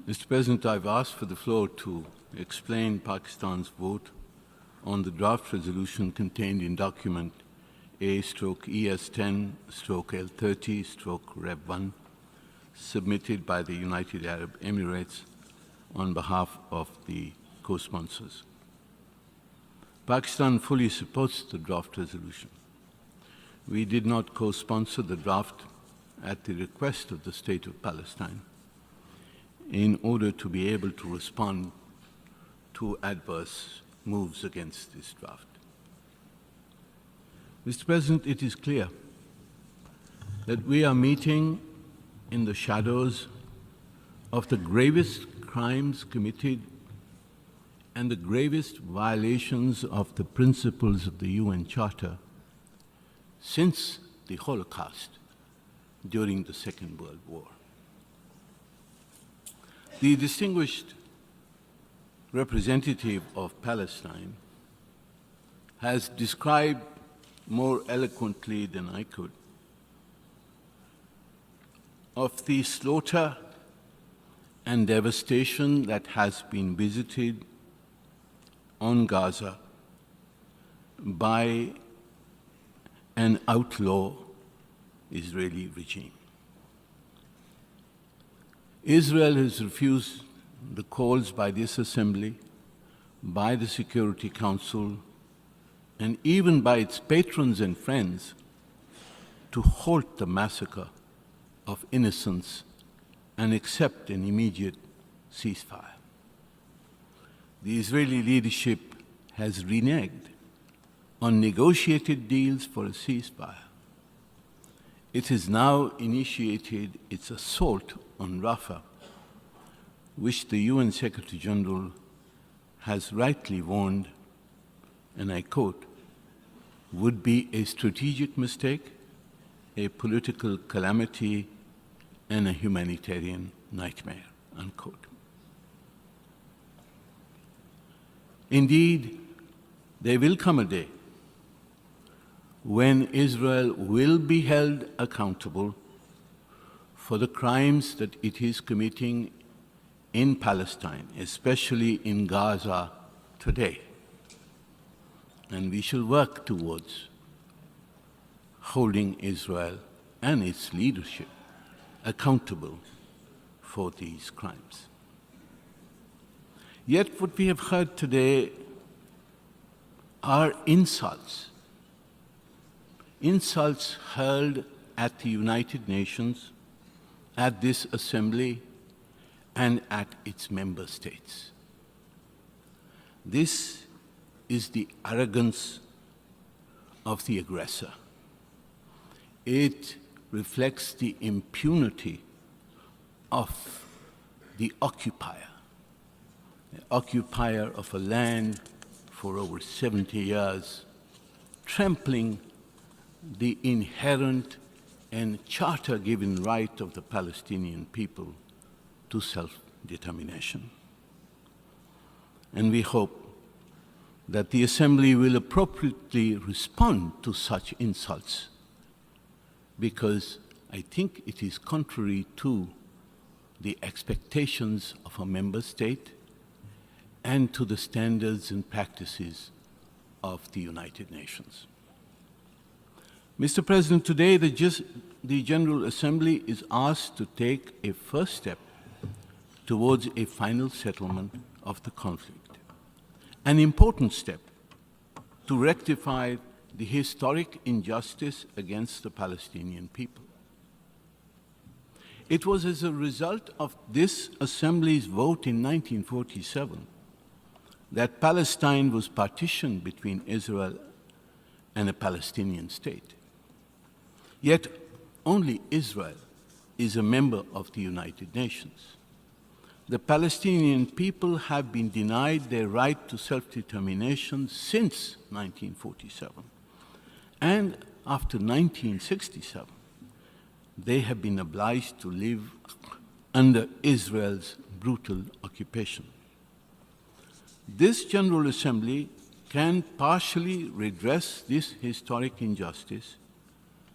Mr. President, I've asked for the floor to explain Pakistan's vote on the draft resolution contained in document A/ES10/L30/Rev1, submitted by the United Arab Emirates on behalf of the co-sponsors. Pakistan fully supports the draft resolution. We did not co-sponsor the draft at the request of the State of Palestine in order to be able to respond to adverse moves against this draft. Mr. President, it is clear that we are meeting in the shadows of the gravest crimes committed and the gravest violations of the principles of the UN Charter since the Holocaust during the Second World War. The distinguished representative of Palestine has described more eloquently than I could of the slaughter and devastation that has been visited on Gaza by an outlaw Israeli regime. Israel has refused the calls by this Assembly, by the Security Council, and even by its patrons and friends to halt the massacre of innocents and accept an immediate ceasefire. The Israeli leadership has reneged on negotiated deals for a ceasefire. It has now initiated its assault on Rafah, which the UN Secretary General has rightly warned, and I quote, would be a strategic mistake, a political calamity, and a humanitarian nightmare, unquote. Indeed, there will come a day when Israel will be held accountable for the crimes that it is committing in Palestine, especially in Gaza today. And we shall work towards holding Israel and its leadership accountable for these crimes. Yet what we have heard today are insults hurled at the United Nations, at this Assembly, and at its member states. This is the arrogance of the aggressor. It reflects the impunity of the occupier of a land for over 70 years, trampling the inherent and charter-given right of the Palestinian people to self-determination. And we hope that the Assembly will appropriately respond to such insults, because I think it is contrary to the expectations of a member state and to the standards and practices of the United Nations. Mr. President, today the General Assembly is asked to take a first step towards a final settlement of the conflict, an important step to rectify the historic injustice against the Palestinian people. It was as a result of this Assembly's vote in 1947 that Palestine was partitioned between Israel and a Palestinian state. Yet only Israel is a member of the United Nations. The Palestinian people have been denied their right to self-determination since 1947. And after 1967, they have been obliged to live under Israel's brutal occupation. This General Assembly can partially redress this historic injustice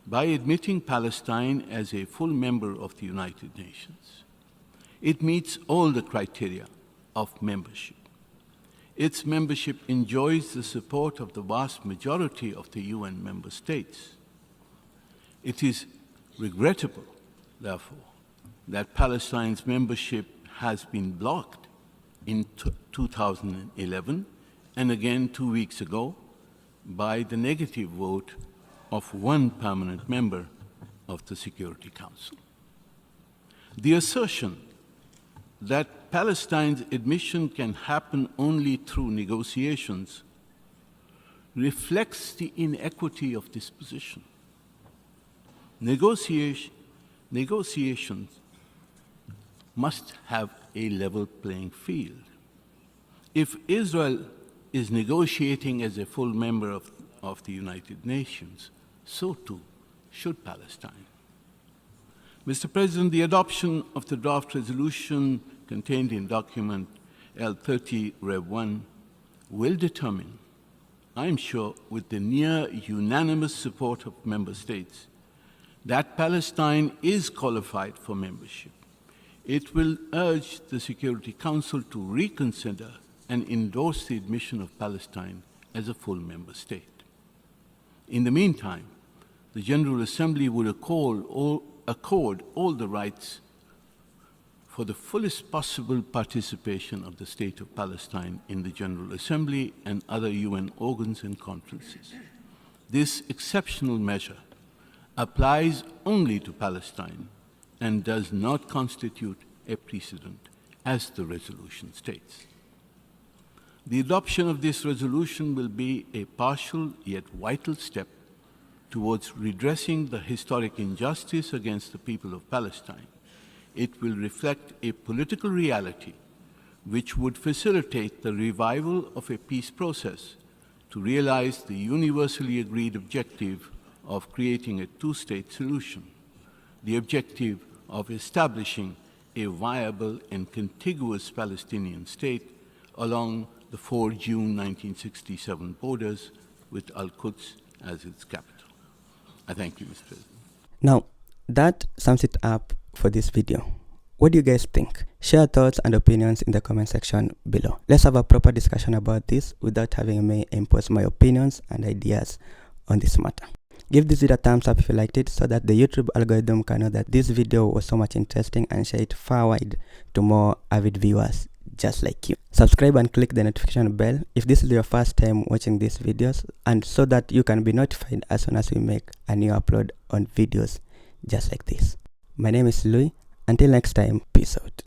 by admitting Palestine as a full member of the United Nations. It meets all the criteria of membership. Its membership enjoys the support of the vast majority of the UN member states. It is regrettable, therefore, that Palestine's membership has been blocked in 2011 and again 2 weeks ago by the negative vote of one permanent member of the Security Council. The assertion that Palestine's admission can happen only through negotiations reflects the inequity of this position. Negotiations must have a level playing field. If Israel is negotiating as a full member of the United Nations, so too should Palestine. Mr. President, the adoption of the draft resolution contained in document L30 Rev 1 will determine, I'm sure with the near unanimous support of member states, that Palestine is qualified for membership. It will urge the Security Council to reconsider and endorse the admission of Palestine as a full member state. In the meantime, the General Assembly would accord all the rights for the fullest possible participation of the State of Palestine in the General Assembly and other UN organs and conferences. This exceptional measure applies only to Palestine and does not constitute a precedent, as the resolution states. The adoption of this resolution will be a partial yet vital step towards redressing the historic injustice against the people of Palestine. It will reflect a political reality which would facilitate the revival of a peace process to realize the universally agreed objective of creating a two-state solution, the objective of establishing a viable and contiguous Palestinian state along the 4 June 1967 borders with Al-Quds as its capital. I thank you, Mr. President. Now, that sums it up for this video. What do you guys think? Share thoughts and opinions in the comment section below. Let's have a proper discussion about this without having me impose my opinions and ideas on this matter. Give this video a thumbs up if you liked it, so that the YouTube algorithm can know that this video was so much interesting and share it far wide to more avid viewers just like you. Subscribe and click the notification bell if this is your first time watching these videos, and so that you can be notified as soon as we make a new upload on videos just like this. My name is Louis. Until next time, peace out.